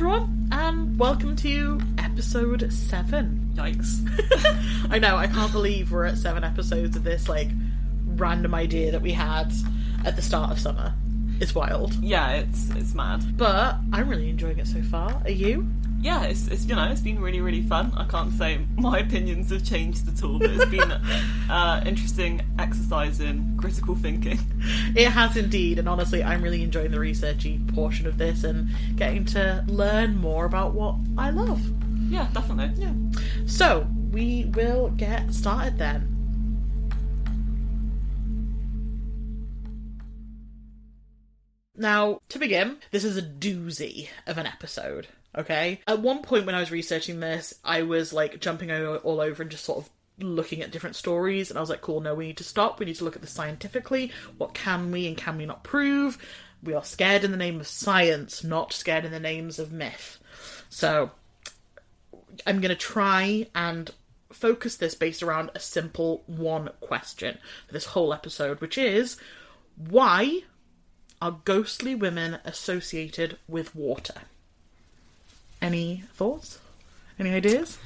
everyone, and welcome to episode 7. Yikes. I know, I can't believe we're at 7 episodes of this, random idea that we had at the start of summer. It's wild. Yeah, it's mad. But I'm really enjoying it so far. Are you? Yeah, it's been really, really fun. I can't say my opinions have changed at all, but it's been interesting exercise in critical thinking. It has indeed, and honestly, I'm really enjoying the researchy portion of this and getting to learn more about what I love. Yeah, definitely. Yeah. So, we will get started then. Now, to begin, this is a doozy of an episode, okay? At one point when I was researching this, I was, jumping all over and just sort of looking at different stories, and I was like, cool, no, we need to stop, we need to look at this scientifically, what can we and can we not prove? We are scared in the name of science, not scared in the names of myth. So, I'm going to try and focus this based around a simple one question for this whole episode, which is, why are ghostly women associated with water? Any thoughts? Any ideas?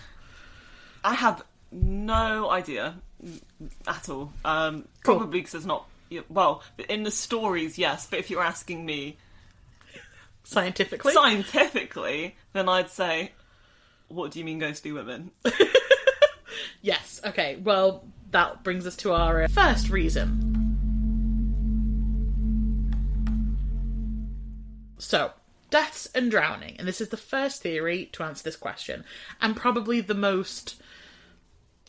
I have no idea at all. Probably because it's not... Well, in the stories, yes, but if you're asking me... Scientifically, then I'd say, what do you mean ghostly women? Yes, okay, well, that brings us to our first reason. So, deaths and drowning, and this is the first theory to answer this question, and probably the most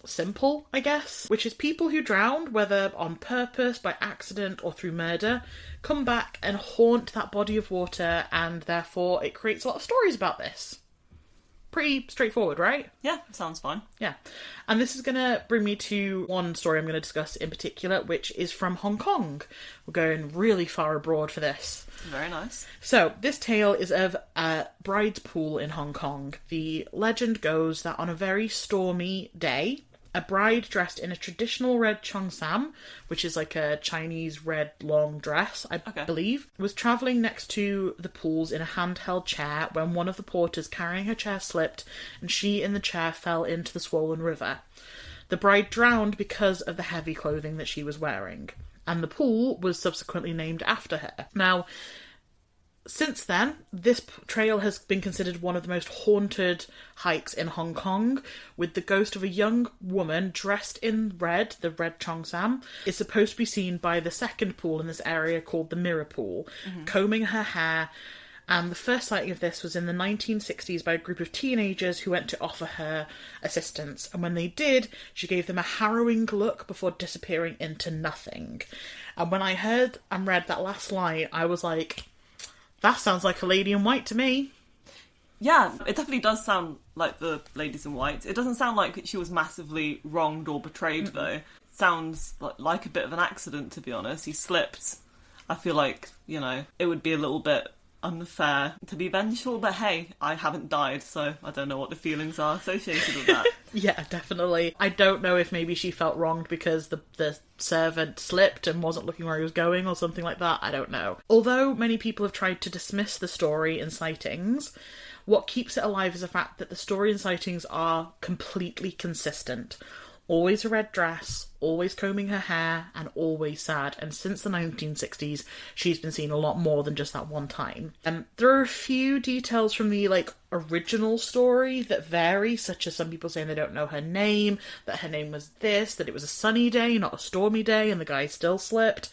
simple, I guess, which is people who drowned, whether on purpose, by accident, or through murder, come back and haunt that body of water, and therefore it creates a lot of stories about this. Pretty straightforward, right? Yeah, sounds fine. Yeah. And this is going to bring me to one story I'm going to discuss in particular, which is from Hong Kong. We're going really far abroad for this. Very nice. So, this tale is of a bride's pool in Hong Kong. The legend goes that on a very stormy day, a bride dressed in a traditional red cheongsam, which is like a Chinese red long dress, I believe, was travelling next to the pools in a handheld chair when one of the porters carrying her chair slipped and she in the chair fell into the swollen river. The bride drowned because of the heavy clothing that she was wearing, and the pool was subsequently named after her. Now, since then, this trail has been considered one of the most haunted hikes in Hong Kong, with the ghost of a young woman dressed in red, the red cheongsam, is supposed to be seen by the second pool in this area called the Mirror Pool, combing her hair, and the first sighting of this was in the 1960s by a group of teenagers who went to offer her assistance, and when they did, she gave them a harrowing look before disappearing into nothing. And when I heard and read that last line, I was like, that sounds like a lady in white to me. Yeah, it definitely does sound like the ladies in white. It doesn't sound like she was massively wronged or betrayed, though. It sounds like a bit of an accident, to be honest. He slipped. I feel like, it would be a little bit unfair to be vengeful, but hey, I haven't died, so I don't know what the feelings are associated with that. Yeah, definitely. I don't know if maybe she felt wronged because the servant slipped and wasn't looking where he was going or something like that. I don't know. Although many people have tried to dismiss the story and sightings, what keeps it alive is the fact that the story and sightings are completely consistent. Always a red dress, always combing her hair, and always sad. And since the 1960s, she's been seen a lot more than just that one time. There are a few details from the, original story that vary, such as some people saying they don't know her name, that her name was this, that it was a sunny day, not a stormy day, and the guy still slipped.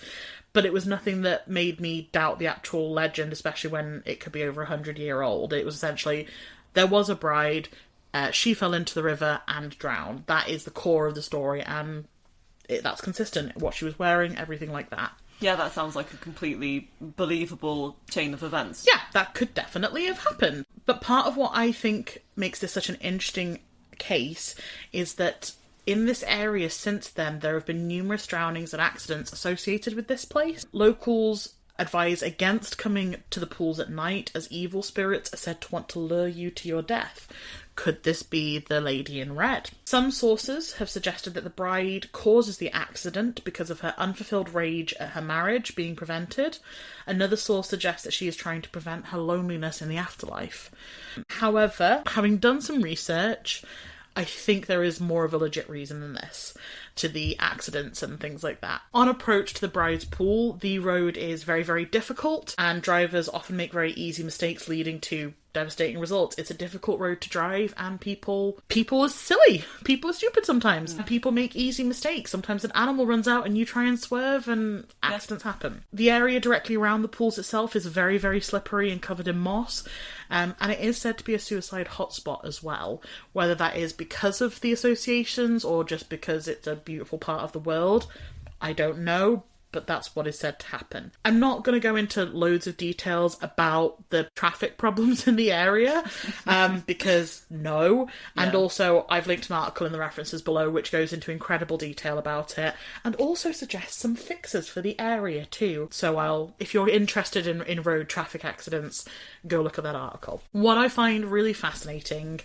But it was nothing that made me doubt the actual legend, especially when it could be over 100-year-old. It was essentially, there was a bride, she fell into the river and drowned. That is the core of the story, and that's consistent. What she was wearing, everything like that. Yeah, that sounds like a completely believable chain of events. Yeah, that could definitely have happened. But part of what I think makes this such an interesting case is that in this area since then, there have been numerous drownings and accidents associated with this place. Locals advise against coming to the pools at night, as evil spirits are said to want to lure you to your death. Could this be the lady in red? Some sources have suggested that the bride causes the accident because of her unfulfilled rage at her marriage being prevented. Another source suggests that she is trying to prevent her loneliness in the afterlife. However, having done some research, I think there is more of a legit reason than this to the accidents and things like that. On approach to the bride's pool, the road is very, very difficult, and drivers often make very easy mistakes leading to devastating results. It's a difficult road to drive, and people are silly. People are stupid sometimes. People make easy mistakes. Sometimes an animal runs out and you try and swerve and accidents happen. The area directly around the pools itself is very, very slippery and covered in moss. And it is said to be a suicide hotspot as well. Whether that is because of the associations or just because it's a beautiful part of the world, I don't know, but that's what is said to happen. I'm not going to go into loads of details about the traffic problems in the area, because no. Yeah. And also, I've linked an article in the references below which goes into incredible detail about it, and also suggests some fixes for the area too. So if you're interested in road traffic accidents, go look at that article. What I find really fascinating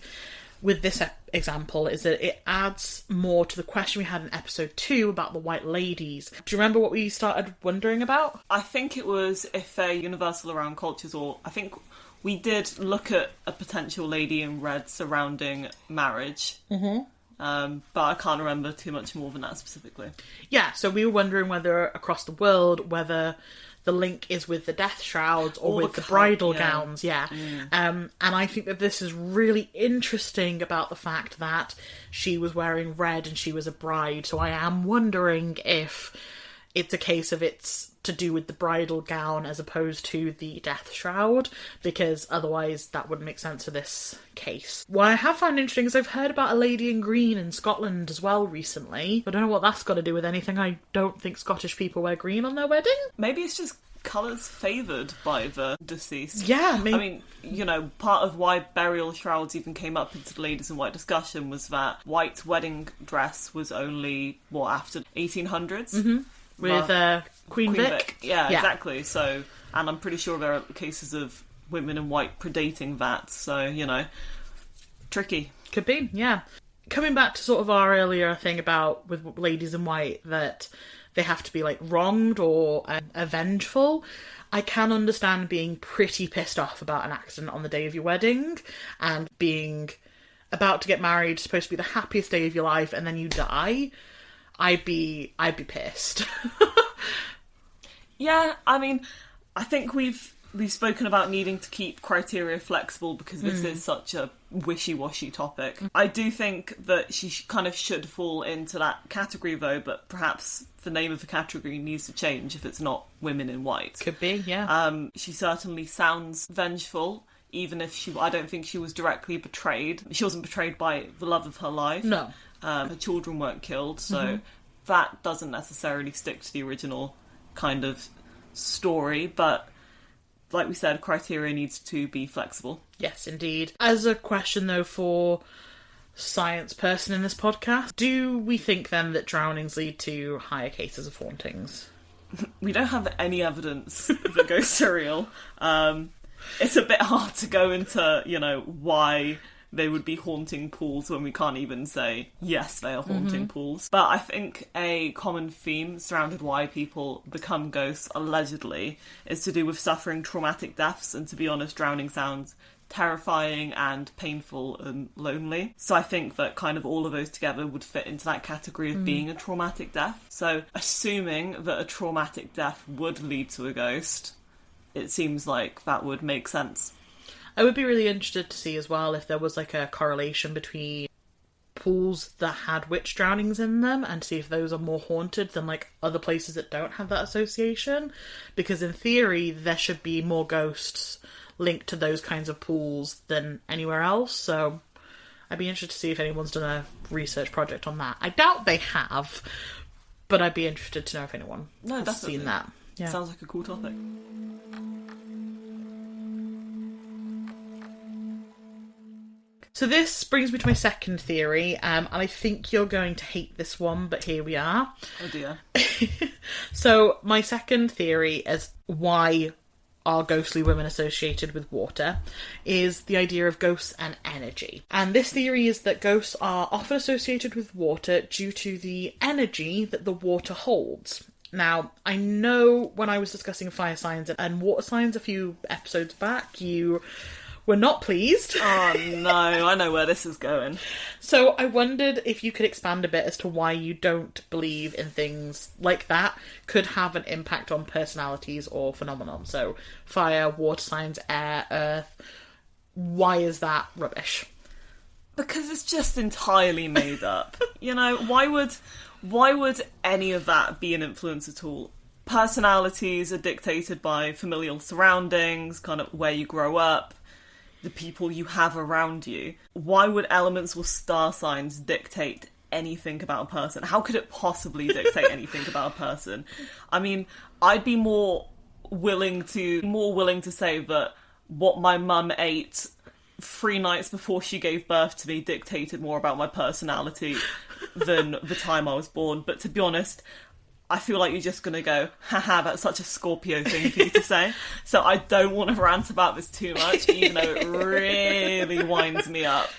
with this example is that it adds more to the question we had in episode 2 about the white ladies. Do you remember what we started wondering about? I think it was if they're universal around cultures, or I think we did look at a potential lady in red surrounding marriage. Mm-hmm. But I can't remember too much more than that specifically. Yeah, so we were wondering whether across the world, whether the link is with the death shrouds or with the bridal gowns, and I think that this is really interesting about the fact that she was wearing red and she was a bride, so I am wondering if it's a case of it's to do with the bridal gown as opposed to the death shroud, because otherwise that wouldn't make sense for this case. What I have found interesting is I've heard about a lady in green in Scotland as well recently. I don't know what that's got to do with anything. I don't think Scottish people wear green on their wedding. Maybe it's just colours favoured by the deceased. Yeah, maybe. I mean, part of why burial shrouds even came up into the ladies in white discussion was that white wedding dress was only, after 1800s? Mm-hmm. With Queen Vic. Yeah, exactly. So, and I'm pretty sure there are cases of women in white predating that. So, tricky. Could be, yeah. Coming back to sort of our earlier thing about with ladies in white, that they have to be wronged or avengeful. I can understand being pretty pissed off about an accident on the day of your wedding and being about to get married, supposed to be the happiest day of your life, and then you die. I'd be pissed. Yeah, I mean, I think we've spoken about needing to keep criteria flexible because this is such a wishy-washy topic. I do think that she kind of should fall into that category though, but perhaps the name of the category needs to change if it's not women in white. Could be, yeah. She certainly sounds vengeful, even if I don't think she was directly betrayed. She wasn't betrayed by the love of her life. No. Her children weren't killed, so that doesn't necessarily stick to the original kind of story, but like we said, criteria needs to be flexible. Yes, indeed. As a question, though, for science person in this podcast, do we think then that drownings lead to higher cases of hauntings? We don't have any evidence that ghosts are real. It's a bit hard to go into, why they would be haunting pools when we can't even say, yes, they are haunting pools. But I think a common theme surrounded why people become ghosts, allegedly, is to do with suffering traumatic deaths. And to be honest, drowning sounds terrifying and painful and lonely. So I think that kind of all of those together would fit into that category of being a traumatic death. So assuming that a traumatic death would lead to a ghost, it seems like that would make sense. I would be really interested to see as well if there was a correlation between pools that had witch drownings in them and see if those are more haunted than other places that don't have that association. Because in theory, there should be more ghosts linked to those kinds of pools than anywhere else. So I'd be interested to see if anyone's done a research project on that. I doubt they have, but I'd be interested to know if anyone has seen that. Yeah. Sounds like a cool topic. So this brings me to my second theory, and I think you're going to hate this one, but here we are. Oh dear. So my second theory is why are ghostly women associated with water, is the idea of ghosts and energy. And this theory is that ghosts are often associated with water due to the energy that the water holds. Now, I know when I was discussing fire signs and water signs a few episodes back, you were not pleased. Oh no, I know where this is going. So I wondered if you could expand a bit as to why you don't believe in things like that could have an impact on personalities or phenomenon. So fire, water signs, air, earth. Why is that rubbish? Because it's just entirely made up. You know, why would any of that be an influence at all? Personalities are dictated by familial surroundings, kind of where you grow up, the people you have around you. Why would elements or star signs dictate anything about a person? How could it possibly dictate anything about a person? I mean, I'd be more willing to say that what my mum ate 3 nights before she gave birth to me dictated more about my personality than the time I was born. But to be honest, I feel like you're just going to go, haha, that's such a Scorpio thing for you to say. So I don't want to rant about this too much, even though it really winds me up.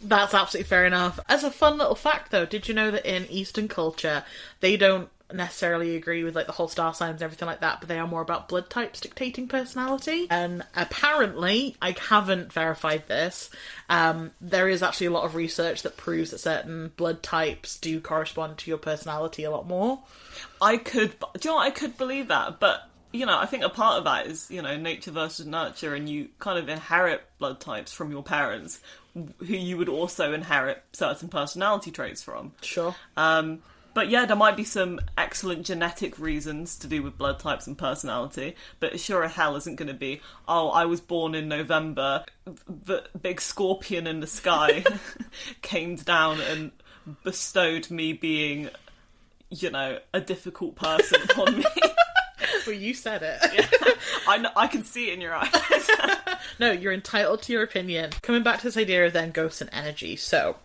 That's absolutely fair enough. As a fun little fact, though, did you know that in Eastern culture, they don't necessarily agree with like the whole star signs and everything like that, but they are more about blood types dictating personality? And apparently, I haven't verified this, there is actually a lot of research that proves that certain blood types do correspond to your personality a lot more. I could believe that, but you know, I think a part of that is, you know, nature versus nurture, and you kind of inherit blood types from your parents, who you would also inherit certain personality traits from. Sure. But yeah, there might be some excellent genetic reasons to do with blood types and personality, but it sure as hell isn't going to be, oh, I was born in November, the big scorpion in the sky came down and bestowed me being, you know, a difficult person upon me. Well, you said it. Yeah. I can see it in your eyes. No, you're entitled to your opinion. Coming back to this idea of then ghosts and energy. So,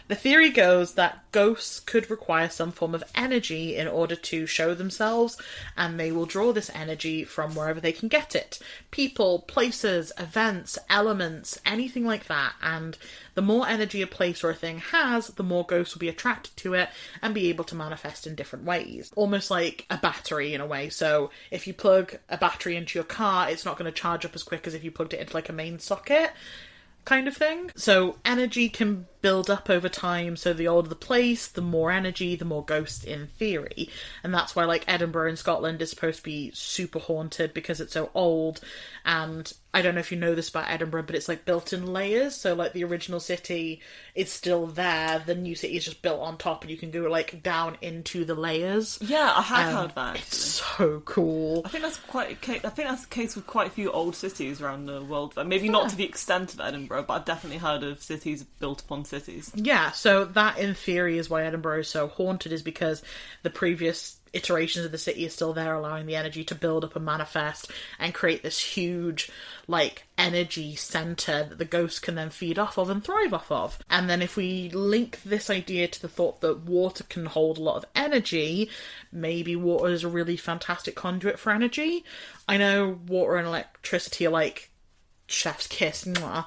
the theory goes that ghosts could require some form of energy in order to show themselves, and they will draw this energy from wherever they can get it. People, places, events, elements, anything like that. And the more energy a place or a thing has, the more ghosts will be attracted to it and be able to manifest in different ways. Almost like a battery in a way. So if you plug a battery into your car, it's not going to charge up as quick as if you plugged it into like a main socket kind of thing. So energy can build up over time, so the older the place, the more energy, the more ghosts in theory. And that's why like Edinburgh in Scotland is supposed to be super haunted because it's so old. And I don't know if you know this about Edinburgh, but it's like built in layers, so like the original city is still there, the new city is just built on top and you can go like down into the layers. Yeah, I have heard that. It's so cool. I think that's the case with quite a few old cities around the world. Maybe not to the extent of Edinburgh, but I've definitely heard of cities built upon cities. Yeah, so that in theory is why Edinburgh is so haunted, is because the previous iterations of the city is still there, allowing the energy to build up and manifest and create this huge like energy centre that the ghosts can then feed off of and thrive off of. And then if we link this idea to the thought that water can hold a lot of energy, maybe water is a really fantastic conduit for energy. I know water and electricity are like chef's kiss, mwah.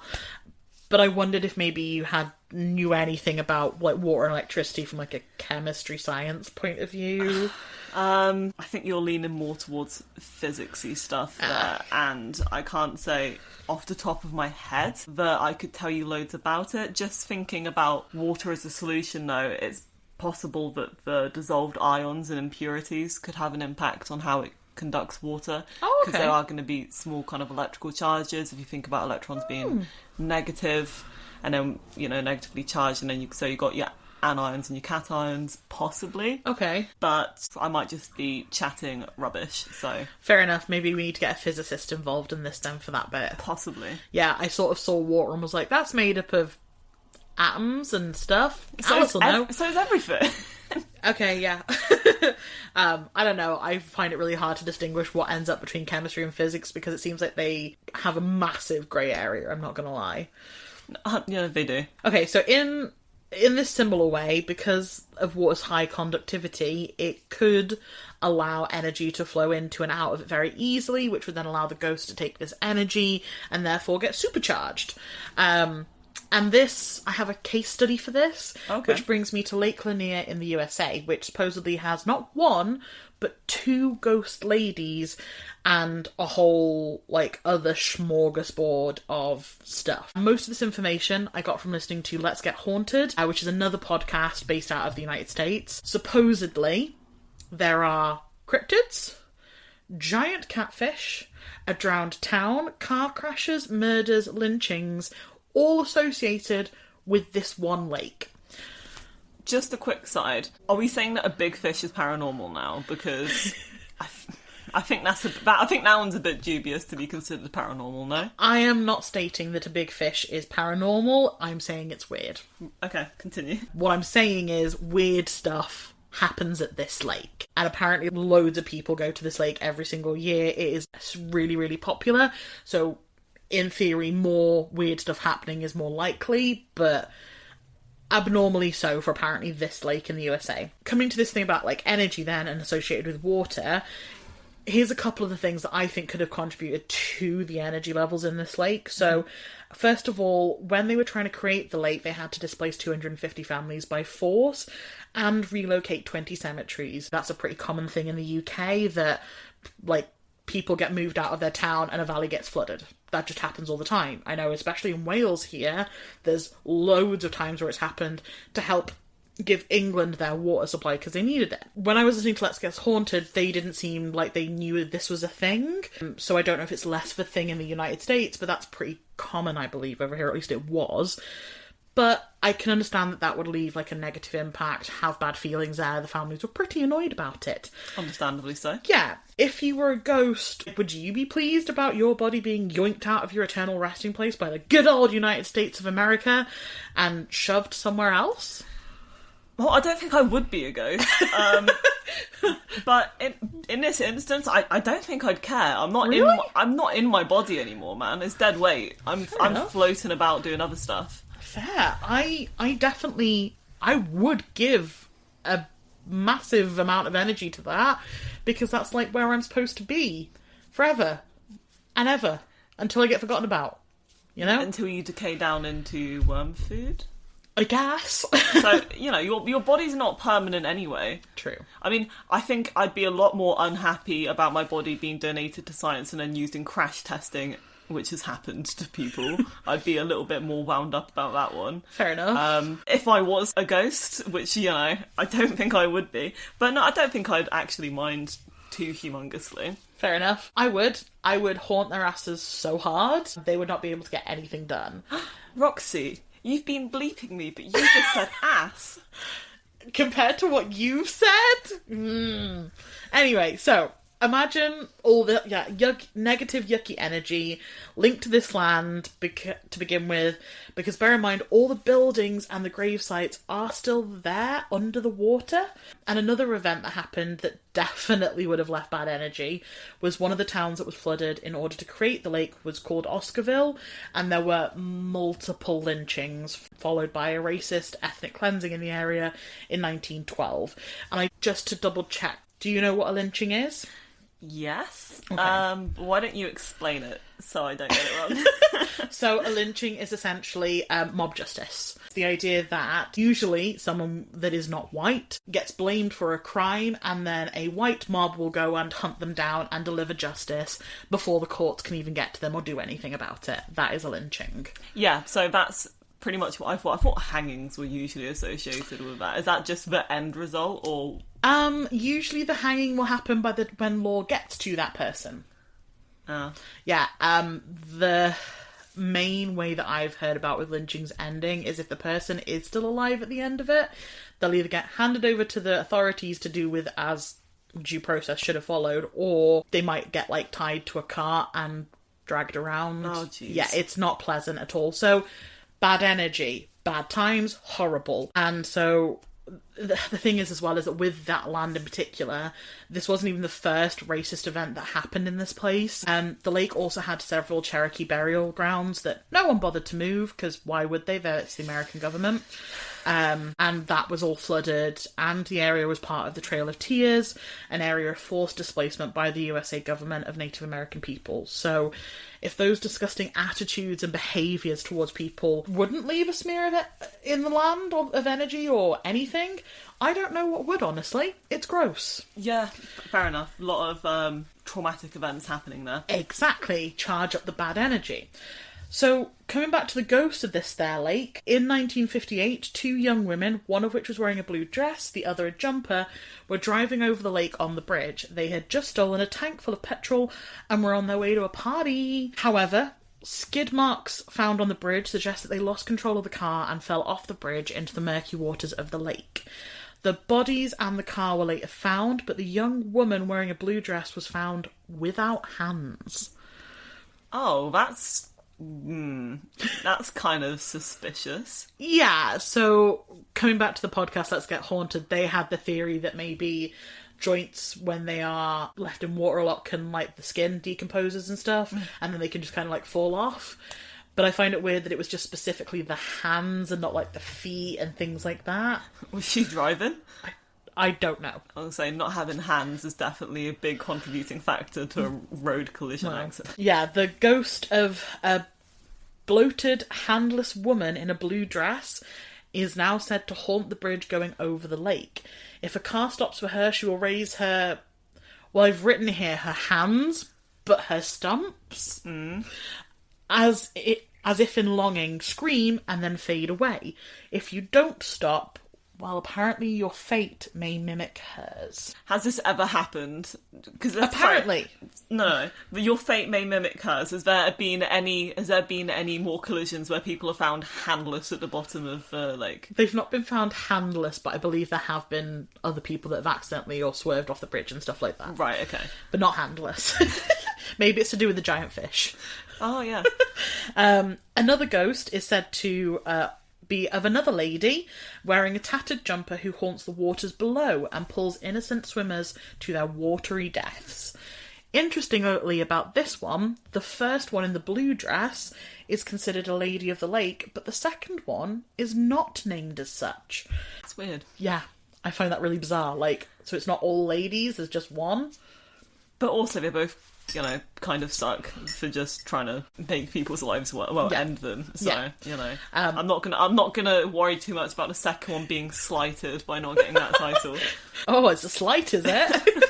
But I wondered if maybe you knew anything about like water and electricity from like a chemistry science point of view. I think you're leaning more towards physicsy stuff there, and I can't say off the top of my head that I could tell you loads about it. Just thinking about water as a solution though, it's possible that the dissolved ions and impurities could have an impact on how it conducts water, because there are going to be small kind of electrical charges if you think about electrons being negative and then, you know, negatively charged, and then you got your anions and your cations, possibly. Okay. But I might just be chatting rubbish, so... Fair enough, maybe we need to get a physicist involved in this then for that bit. Possibly. Yeah, I sort of saw water and was like, that's made up of atoms and stuff. So is everything. Okay, yeah. I don't know, I find it really hard to distinguish what ends up between chemistry and physics because it seems like they have a massive grey area, I'm not gonna lie. Yeah, they do. Okay, so in in this similar way, because of water's high conductivity, it could allow energy to flow into and out of it very easily, which would then allow the ghost to take this energy and therefore get supercharged. And this, I have a case study for this, which brings me to Lake Lanier in the USA, which supposedly has not one, but 2 ghost ladies and a whole, like, other smorgasbord of stuff. Most of this information I got from listening to Let's Get Haunted, which is another podcast based out of the United States. Supposedly, there are cryptids, giant catfish, a drowned town, car crashes, murders, lynchings, all associated with this one lake. Just a quick side. Are we saying that a big fish is paranormal now? Because I think I think that one's a bit dubious to be considered paranormal, no? I am not stating that a big fish is paranormal. I'm saying it's weird. Okay, continue. What I'm saying is weird stuff happens at this lake. And apparently loads of people go to this lake every single year. It is really, really popular. So in theory, more weird stuff happening is more likely, but abnormally so for apparently this lake in the USA. Coming to this thing about, like, energy then and associated with water, here's a couple of the things that I think could have contributed to the energy levels in this lake. So, first of all, when they were trying to create the lake, they had to displace 250 families by force and relocate 20 cemeteries. That's a pretty common thing in the UK, that, like, people get moved out of their town and a valley gets flooded. That just happens all the time. I know, especially in Wales here, there's loads of times where it's happened to help give England their water supply because they needed it. When I was listening to Let's Get Haunted, they didn't seem like they knew this was a thing. So I don't know if it's less of a thing in the United States, but that's pretty common, I believe, over here. At least it was. But I can understand that that would leave, like, a negative impact, have bad feelings there. The families were pretty annoyed about it. Understandably so. Yeah. If you were a ghost, would you be pleased about your body being yoinked out of your eternal resting place by the good old United States of America and shoved somewhere else? Well, I don't think I would be a ghost. But in this instance, I don't think I'd care. I'm not in my body anymore, man. It's dead weight. I'm floating about doing other stuff. Fair. I would give a massive amount of energy to that, because that's like where I'm supposed to be forever and ever until I get forgotten about, you know? Until you decay down into worm food, I guess. So, you know, your body's not permanent anyway. True. I mean, I think I'd be a lot more unhappy about my body being donated to science and then used in crash testing, which has happened to people. I'd be a little bit more wound up about that one. Fair enough. If I was a ghost, which, you know, I don't think I would be. But no, I don't think I'd actually mind too humongously. Fair enough. I would haunt their asses so hard, they would not be able to get anything done. Roxy, you've been bleeping me, but you just said ass. Compared to what you've said? Anyway, so imagine all the negative, yucky energy linked to this land to begin with, because bear in mind, all the buildings and the grave sites are still there under the water. And another event that happened that definitely would have left bad energy was one of the towns that was flooded in order to create the lake was called Oscarville, and there were multiple lynchings followed by a racist ethnic cleansing in the area in 1912. And just to double check, do you know what a lynching is? Yes. Okay. Why don't you explain it so I don't get it wrong? So a lynching is essentially mob justice. It's the idea that usually someone that is not white gets blamed for a crime, and then a white mob will go and hunt them down and deliver justice before the courts can even get to them or do anything about it. That is a lynching. Yeah, so that's pretty much what I thought. I thought hangings were usually associated with that. Is that just the end result, or...? Usually the hanging will happen when law gets to that person. Yeah, the main way that I've heard about with lynchings ending is if the person is still alive at the end of it, they'll either get handed over to the authorities to do with as due process should have followed, or they might get, like, tied to a cart and dragged around. Oh, jeez. Yeah, it's not pleasant at all. So, bad energy, bad times, horrible. And so the thing is, as well, is that with that land in particular, this wasn't even the first racist event that happened in this place. The lake also had several Cherokee burial grounds that no one bothered to move, because why would they? It's the American government. and that was all flooded, and the area was part of the Trail of Tears, an area of forced displacement by the USA government of Native American people. So if those disgusting attitudes and behaviours towards people wouldn't leave a smear of it in the land of energy or anything, I don't know what would, honestly. It's gross. Yeah, fair enough. A lot of traumatic events happening there. Exactly. Charge up the bad energy. So, coming back to the ghost of this there lake, in 1958, two young women, one of which was wearing a blue dress, the other a jumper, were driving over the lake on the bridge. They had just stolen a tank full of petrol and were on their way to a party. However, skid marks found on the bridge suggest that they lost control of the car and fell off the bridge into the murky waters of the lake. The bodies and the car were later found, but the young woman wearing a blue dress was found without hands. Oh, that's kind of suspicious. Yeah, so coming back to the podcast Let's Get Haunted, they had the theory that maybe joints, when they are left in water a lot, can, like, the skin decomposes and stuff, and then they can just kind of, like, fall off. But I find it weird that it was just specifically the hands and not, like, the feet and things like that. Was she driving? I don't know. I was saying, not having hands is definitely a big contributing factor to a road collision accident. Yeah, the ghost of a bloated, handless woman in a blue dress is now said to haunt the bridge going over the lake. If a car stops for her, she will raise her, well, I've written here, her hands, but her stumps, as if in longing, scream and then fade away. If you don't stop, well, apparently your fate may mimic hers. Has this ever happened? Because apparently. No, but your fate may mimic hers. Has there been any more collisions where people are found handless at the bottom of the lake? They've not been found handless, but I believe there have been other people that have accidentally or swerved off the bridge and stuff like that. Right, okay. But not handless. Maybe it's to do with the giant fish. Oh, yeah. Another ghost is said to be of another lady wearing a tattered jumper who haunts the waters below and pulls innocent swimmers to their watery deaths. Interestingly about this one, the first one in the blue dress is considered a lady of the lake, but the second one is not named as such. It's weird. Yeah, I find that really bizarre. Like, so it's not all ladies, there's just one. But also they're both, you know, kind of stuck for just trying to make people's lives end them. So, you know, I'm not gonna worry too much about the second one being slighted by not getting that title. Oh, it's a slight, is it?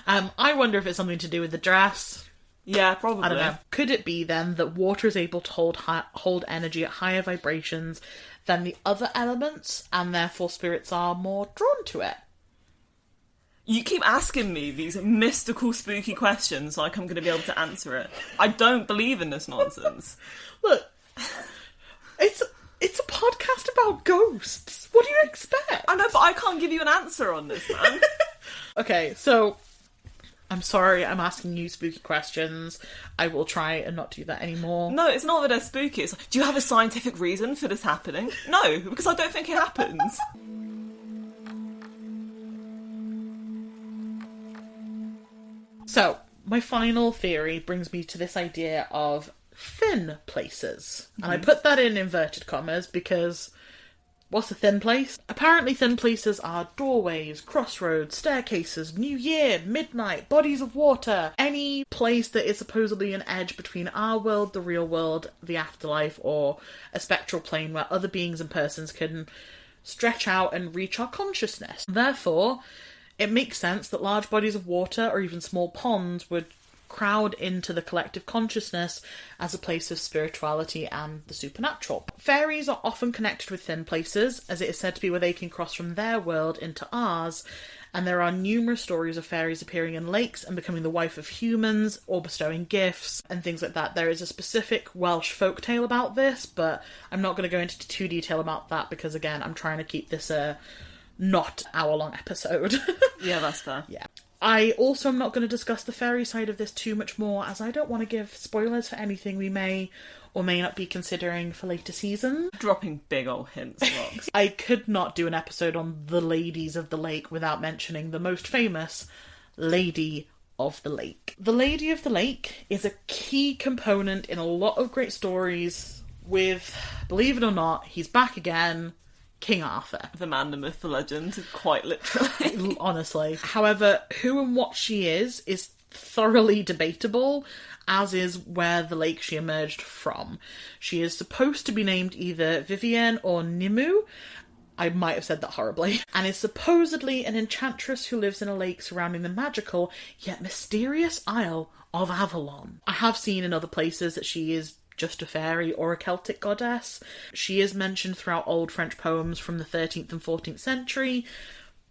I wonder if it's something to do with the dress. Yeah, probably. I don't know. Could it be then that water is able to hold energy at higher vibrations than the other elements, and therefore spirits are more drawn to it? You keep asking me these mystical, spooky questions like I'm going to be able to answer it. I don't believe in this nonsense. Look, it's a podcast about ghosts. What do you expect? I know, but I can't give you an answer on this, man. Okay, so I'm sorry I'm asking you spooky questions. I will try and not do that anymore. No, it's not that they're spooky. It's like, do you have a scientific reason for this happening? No, because I don't think it happens. So, my final theory brings me to this idea of thin places. And I put that in inverted commas because what's a thin place? Apparently thin places are doorways, crossroads, staircases, New Year, midnight, bodies of water, any place that is supposedly an edge between our world, the real world, the afterlife, or a spectral plane where other beings and persons can stretch out and reach our consciousness. Therefore, it makes sense that large bodies of water or even small ponds would crowd into the collective consciousness as a place of spirituality and the supernatural. Fairies are often connected with thin places, as it is said to be where they can cross from their world into ours, and there are numerous stories of fairies appearing in lakes and becoming the wife of humans or bestowing gifts and things like that. There is a specific Welsh folktale about this, but I'm not going to go into too detail about that because, again, I'm trying to keep this not hour-long episode. Yeah, that's fair. Yeah. I also am not going to discuss the fairy side of this too much more, as I don't want to give spoilers for anything we may or may not be considering for later seasons. Dropping big old hints, Rox. I could not do an episode on the ladies of the lake without mentioning the most famous Lady of the Lake. The Lady of the Lake is a key component in a lot of great stories with, believe it or not, he's back again, King Arthur. The man, the myth, the legend, quite literally. Honestly. However, who and what she is thoroughly debatable, as is where the lake she emerged from. She is supposed to be named either Vivienne or Nimue. I might have said that horribly. And is supposedly an enchantress who lives in a lake surrounding the magical, yet mysterious Isle of Avalon. I have seen in other places that she is just a fairy or a Celtic goddess. She is mentioned throughout old French poems from the 13th and 14th century.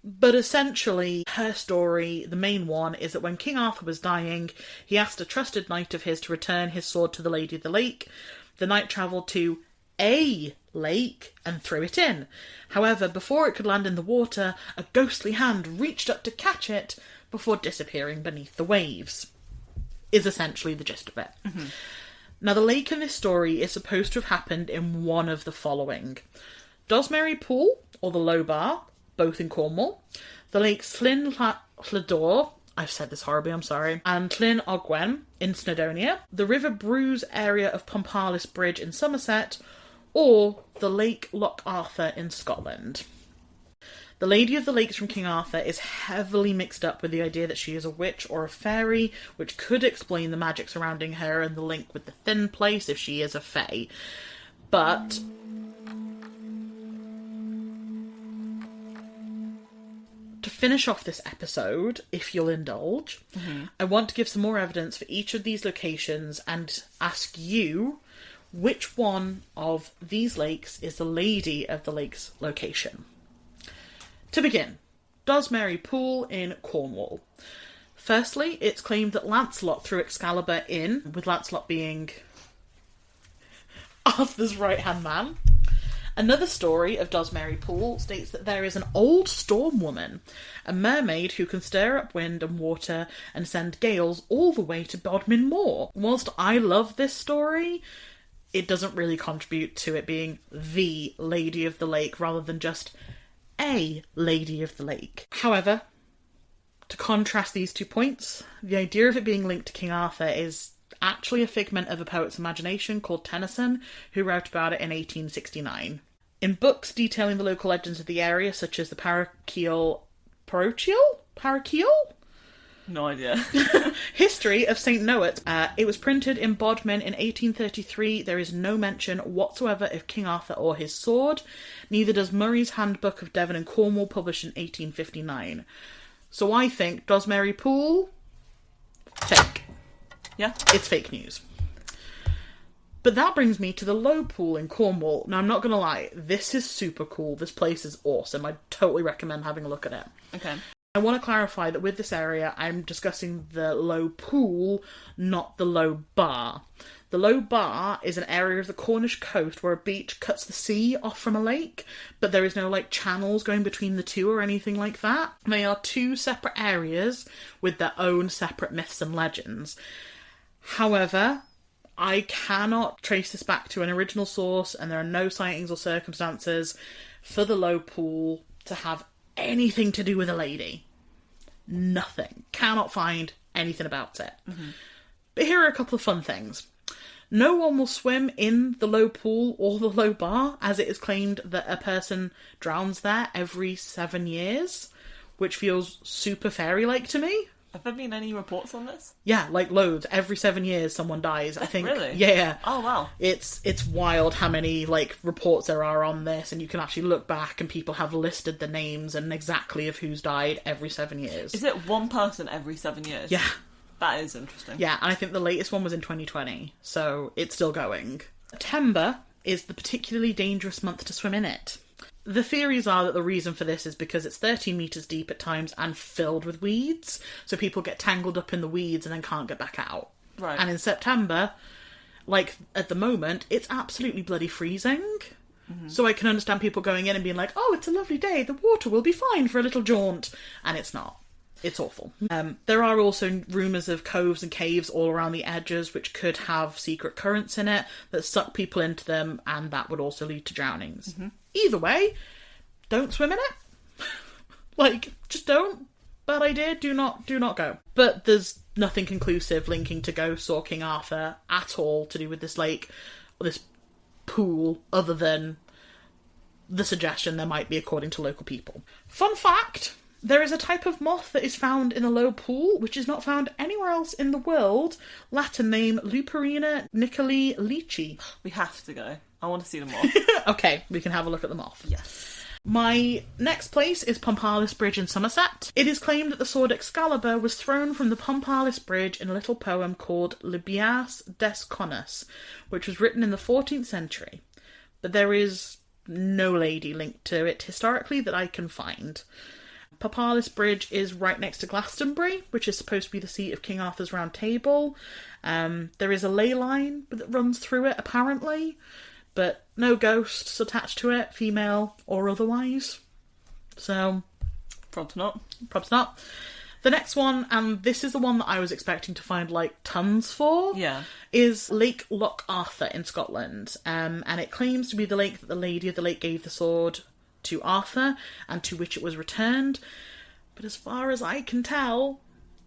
But essentially, her story, the main one, is that when King Arthur was dying, he asked a trusted knight of his to return his sword to the Lady of the Lake. The knight travelled to a lake and threw it in. However, before it could land in the water, a ghostly hand reached up to catch it before disappearing beneath the waves. Is essentially the gist of it. Mm-hmm. Now, the lake in this story is supposed to have happened in one of the following. Dosmary Pool, or the Low Bar, both in Cornwall. The lakes Llyn Llador, I've said this horribly, I'm sorry, and Llyn Ogwen in Snowdonia. The River Brews area of Pompalis Bridge in Somerset, or the Lake Loch Arthur in Scotland. The Lady of the Lakes from King Arthur is heavily mixed up with the idea that she is a witch or a fairy, which could explain the magic surrounding her and the link with the Thin Place if she is a fae. But to finish off this episode, if you'll indulge, I want to give some more evidence for each of these locations and ask you which one of these lakes is the Lady of the Lakes location. To begin, Dosmary Pool in Cornwall. Firstly, it's claimed that Lancelot threw Excalibur in, with Lancelot being Arthur's right-hand man. Another story of Dosmary Pool states that there is an old storm woman, a mermaid who can stir up wind and water and send gales all the way to Bodmin Moor. Whilst I love this story, it doesn't really contribute to it being the Lady of the Lake rather than just a Lady of the Lake. However, to contrast these 2 points, the idea of it being linked to King Arthur is actually a figment of a poet's imagination called Tennyson, who wrote about it in 1869. In books detailing the local legends of the area, such as the Parochial? No idea. History of St. Noet. It was printed in Bodmin in 1833. There is no mention whatsoever of King Arthur or his sword. Neither does Murray's Handbook of Devon and Cornwall, published in 1859. So I think Dosmary Pool, fake. Yeah? It's fake news. But that brings me to the Low Pool in Cornwall. Now, I'm not going to lie, this is super cool. This place is awesome. I totally recommend having a look at it. Okay. I want to clarify that with this area, I'm discussing the Low Pool, not the Low Bar. The Low Bar is an area of the Cornish coast where a beach cuts the sea off from a lake, but there is no, channels going between the two or anything like that. They are 2 separate areas with their own separate myths and legends. However, I cannot trace this back to an original source, and there are no sightings or circumstances for the Low Pool to have anything to do with a lady. Nothing. Cannot find anything about it. Mm-hmm. But here are a couple of fun things. No one will swim in the Low Pool or the Low Bar, as it is claimed that a person drowns there every 7 years, which feels super fairy-like to me. Have there been any reports on this? Yeah, loads. Every 7 years someone dies, I think. Really? Yeah. Oh, wow. It's wild how many, reports there are on this, and you can actually look back and people have listed the names and exactly of who's died every 7 years. Is it one person every 7 years? Yeah. That is interesting. Yeah, and I think the latest one was in 2020, so it's still going. September is the particularly dangerous month to swim in it. The theories are that the reason for this is because it's 13 metres deep at times and filled with weeds, so people get tangled up in the weeds and then can't get back out. Right. And in September, at the moment, it's absolutely bloody freezing. Mm-hmm. So I can understand people going in and being like, oh, it's a lovely day, the water will be fine for a little jaunt. And it's not. It's awful. There are also rumours of coves and caves all around the edges which could have secret currents in it that suck people into them, and that would also lead to drownings. Mm-hmm. Either way, don't swim in it. Just don't. Bad idea, do not go. But there's nothing conclusive linking to ghosts or King Arthur at all to do with this lake or this pool, other than the suggestion there might be according to local people. Fun fact, there is a type of moth that is found in a low pool, which is not found anywhere else in the world. Latin name, Luperina nicoli leachi. We have to go. I want to see the moth. Okay, we can have a look at the moth. Yes. My next place is Pompalis Bridge in Somerset. It is claimed that the sword Excalibur was thrown from the Pompalis Bridge in a little poem called Libias des Conus, which was written in the 14th century. But there is no lady linked to it historically that I can find. Pompalis Bridge is right next to Glastonbury, which is supposed to be the seat of King Arthur's Round Table. There is a ley line that runs through it, apparently, but no ghosts attached to it, female or otherwise. So, Probs not. Probs not. The next one, and this is the one that I was expecting to find, like, tons for, is Lake Loch Arthur in Scotland. And it claims to be the lake that the Lady of the Lake gave the sword to Arthur, and to which it was returned. But as far as I can tell,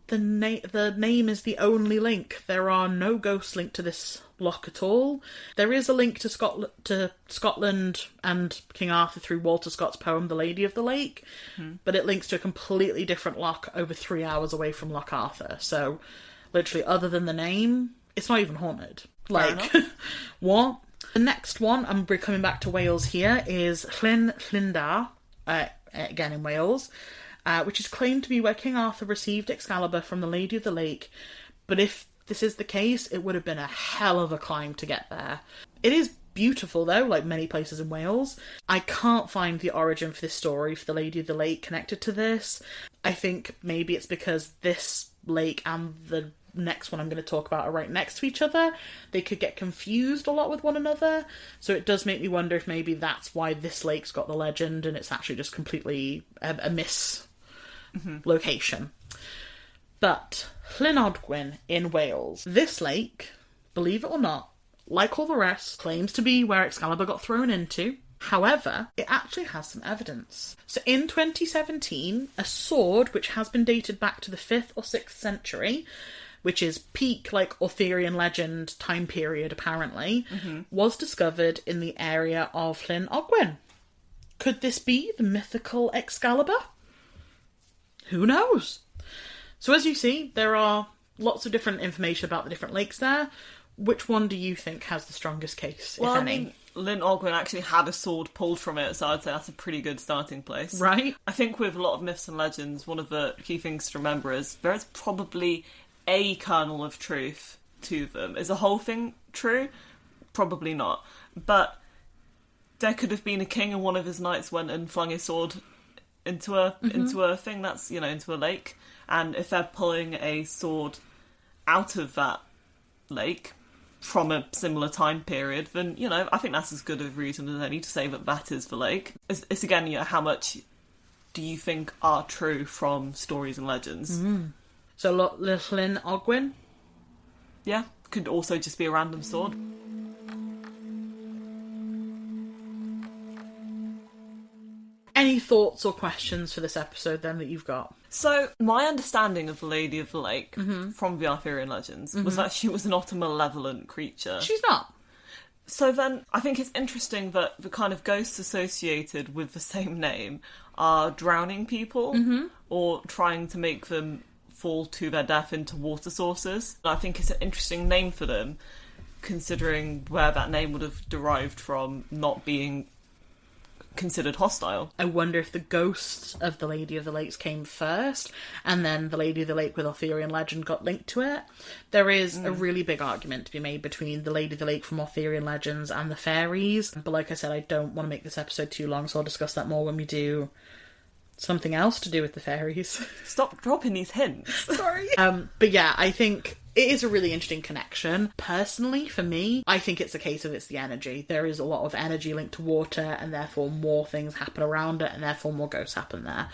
the name is the only link. There are no ghosts linked to this loch at all. There is a link to Scotland and King Arthur through Walter Scott's poem The Lady of the Lake, but it links to a completely different loch over 3 hours away from Loch Arthur. So, literally, other than the name, it's not even haunted. Like, what? The next one, and we're coming back to Wales here, is Llyn Llindar, again in Wales, which is claimed to be where King Arthur received Excalibur from the Lady of the Lake. But if this is the case, it would have been a hell of a climb to get there. It is beautiful, though, like many places in Wales. I can't find the origin for this story for the Lady of the Lake connected to this. I think maybe it's because this lake and the next one I'm going to talk about are right next to each other. They could get confused a lot with one another. So it does make me wonder if maybe that's why this lake's got the legend and it's actually just completely a miss location. But Llyn Ogwen in Wales. This lake, believe it or not, like all the rest, claims to be where Excalibur got thrown into. However, it actually has some evidence. So in 2017, a sword, which has been dated back to the 5th or 6th century, which is peak, like, Arthurian legend time period, apparently, was discovered in the area of Llyn Ogwen. Could this be the mythical Excalibur? Who knows? So as you see, there are lots of different information about the different lakes there. Which one do you think has the strongest case, if any? I mean, Llyn Ogwen actually had a sword pulled from it, so I'd say that's a pretty good starting place. Right. I think with a lot of myths and legends, one of the key things to remember is there is probably a kernel of truth to them. Is the whole thing true? Probably not. But there could have been a king and one of his knights went and flung his sword into a thing that's, into a lake. And if they're pulling a sword out of that lake from a similar time period, then, I think that's as good a reason as any to say that is the lake. It's again, how much do you think are true from stories and legends? So Llyn Ogwen? Yeah, could also just be a random sword. Any thoughts or questions for this episode, then, that you've got? So, my understanding of the Lady of the Lake from the Arthurian legends was that she was not a malevolent creature. She's not. So then, I think it's interesting that the kind of ghosts associated with the same name are drowning people or trying to make them fall to their death into water sources. I think it's an interesting name for them, considering where that name would have derived from not being considered hostile. I wonder if the ghosts of the Lady of the Lakes came first, and then the Lady of the Lake with Arthurian legend got linked to it. There is a really big argument to be made between the Lady of the Lake from Arthurian legends and the fairies, but like I said, I don't want to make this episode too long, so I'll discuss that more when we do something else to do with the fairies. Stop dropping these hints. Sorry. But yeah, I think it is a really interesting connection. Personally, for me, I think it's a case of it's the energy. There is a lot of energy linked to water, and therefore more things happen around it, and therefore more ghosts happen there,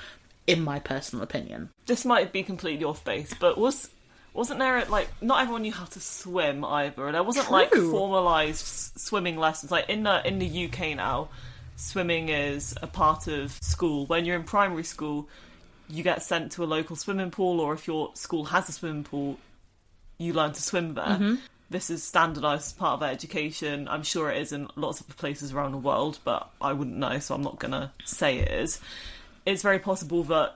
in my personal opinion. This might be completely off base, but wasn't there, not everyone knew how to swim either. There wasn't, formalised swimming lessons. Like, in the UK now, swimming is a part of school. When you're in primary school, you get sent to a local swimming pool, or if your school has a swimming pool, you learn to swim there. this is standardised as part of their education. I'm sure it is in lots of places around the world, but I wouldn't know, so I'm not going to say it is. It's very possible that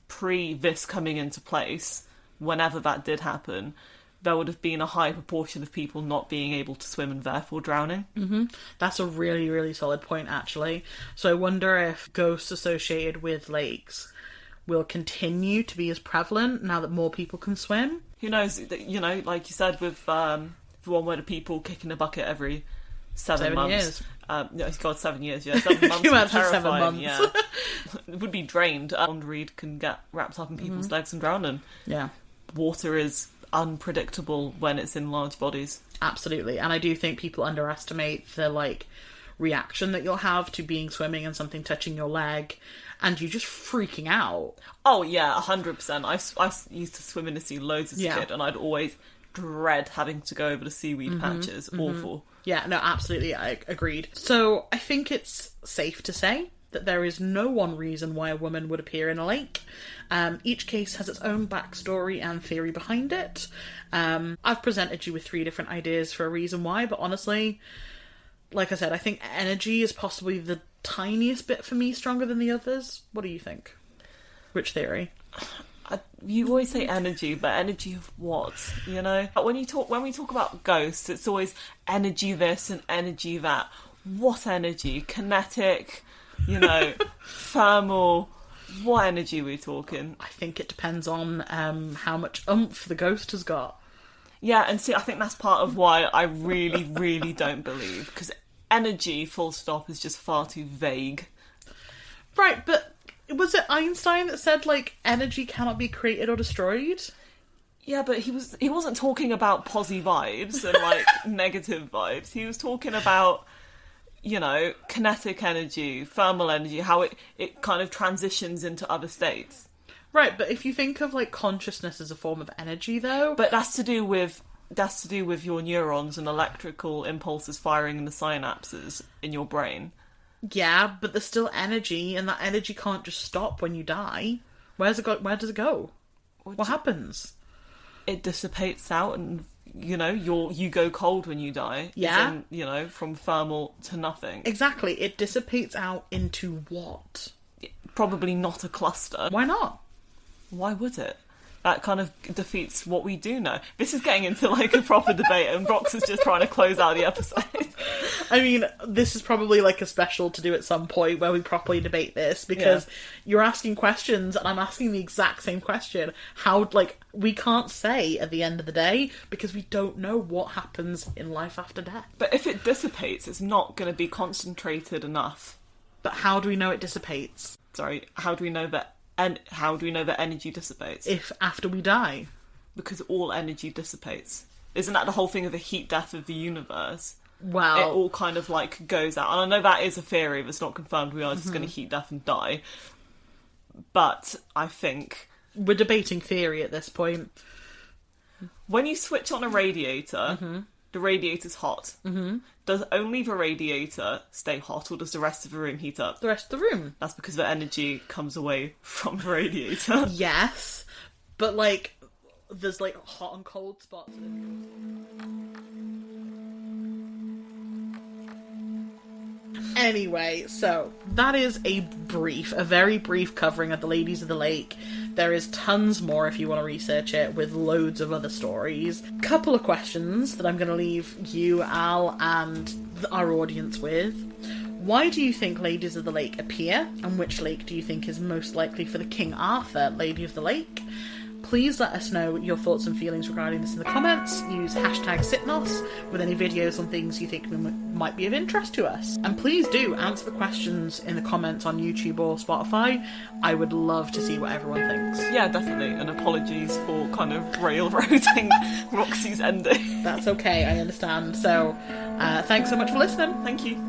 pre this coming into place, whenever that did happen, there would have been a high proportion of people not being able to swim and therefore drowning. Mm-hmm. That's a really, really solid point, actually. So I wonder if ghosts associated with lakes will continue to be as prevalent now that more people can swim. Who knows? You know, like you said, with the one where the people kicking a bucket every 7 months. Years. No, God, 7 years, yeah. 7 months. You Terrifying, 7 months. Yeah. It would be drained. Pond can get wrapped up in people's legs and drown them. Yeah. Water is unpredictable when it's in large bodies. Absolutely. And I do think people underestimate the, like, reaction that you'll have to being swimming and something touching your leg and you just freaking out. Oh, yeah, 100%. I used to swim in the sea loads as a kid, and I'd always dread having to go over the seaweed patches. Awful. Yeah, no, absolutely, I agreed. So I think it's safe to say that there is no one reason why a woman would appear in a lake. Each case has its own backstory and theory behind it. I've presented you with 3 different ideas for a reason why, but honestly, like I said, I think energy is possibly the tiniest bit for me stronger than the others. What do you think? Which theory? You always say energy, but energy of what? You know, when we talk about ghosts, it's always energy this and energy that. What energy? Kinetic, you know, thermal. What energy are we talking? I think it depends on how much oomph the ghost has got. Yeah, and see, I think that's part of why I really, really don't believe, because energy, full stop, is just far too vague. Right, but was it Einstein that said, like, energy cannot be created or destroyed? Yeah, but he wasn't talking about posy vibes and, like, negative vibes. He was talking about, you know, kinetic energy, thermal energy, how it kind of transitions into other states. Right, but if you think of, like, consciousness as a form of energy, though... But that's to do with your neurons and electrical impulses firing in the synapses in your brain. Yeah, but there's still energy, and that energy can't just stop when you die. Where does it go? What happens? It dissipates out, and, you know, you go cold when you die. Yeah. In, you know, from thermal to nothing. Exactly. It dissipates out into what? Probably not a cluster. Why not? Why would it? That kind of defeats what we do know. This is getting into, like, a proper debate, and Rox is just trying to close out the episode. I mean, this is probably, like, a special to do at some point where we properly debate this, because you're asking questions, and I'm asking the exact same question. How, like, we can't say at the end of the day, because we don't know what happens in life after death. But if it dissipates, it's not going to be concentrated enough. But how do we know it dissipates? Sorry, how do we know that energy dissipates? If after we die. Because all energy dissipates. Isn't that the whole thing of the heat death of the universe? Well... It all kind of, like, goes out. And I know that is a theory, but it's not confirmed. We are just going to heat death and die. But I think... We're debating theory at this point. When you switch on a radiator, the radiator's hot. Does only the radiator stay hot, or does the rest of the room heat up? The rest of the room. That's because the energy comes away from the radiator. Yes, but, like, there's, like, hot and cold spots. Anyway, so that is a very brief covering of the Ladies of the Lake. There is tons more if you want to research it, with loads of other stories. Couple of questions that I'm going to leave you, Al, and our audience with. Why do you think Ladies of the Lake appear, and which lake do you think is most likely for the King Arthur Lady of the Lake? Please let us know your thoughts and feelings regarding this in the comments. Use hashtag #SitNos with any videos on things you think might be of interest to us. And please do answer the questions in the comments on YouTube or Spotify. I would love to see what everyone thinks. Yeah, definitely. And apologies for kind of railroading Roxy's ending. That's okay, I understand. So, thanks so much for listening. Thank you.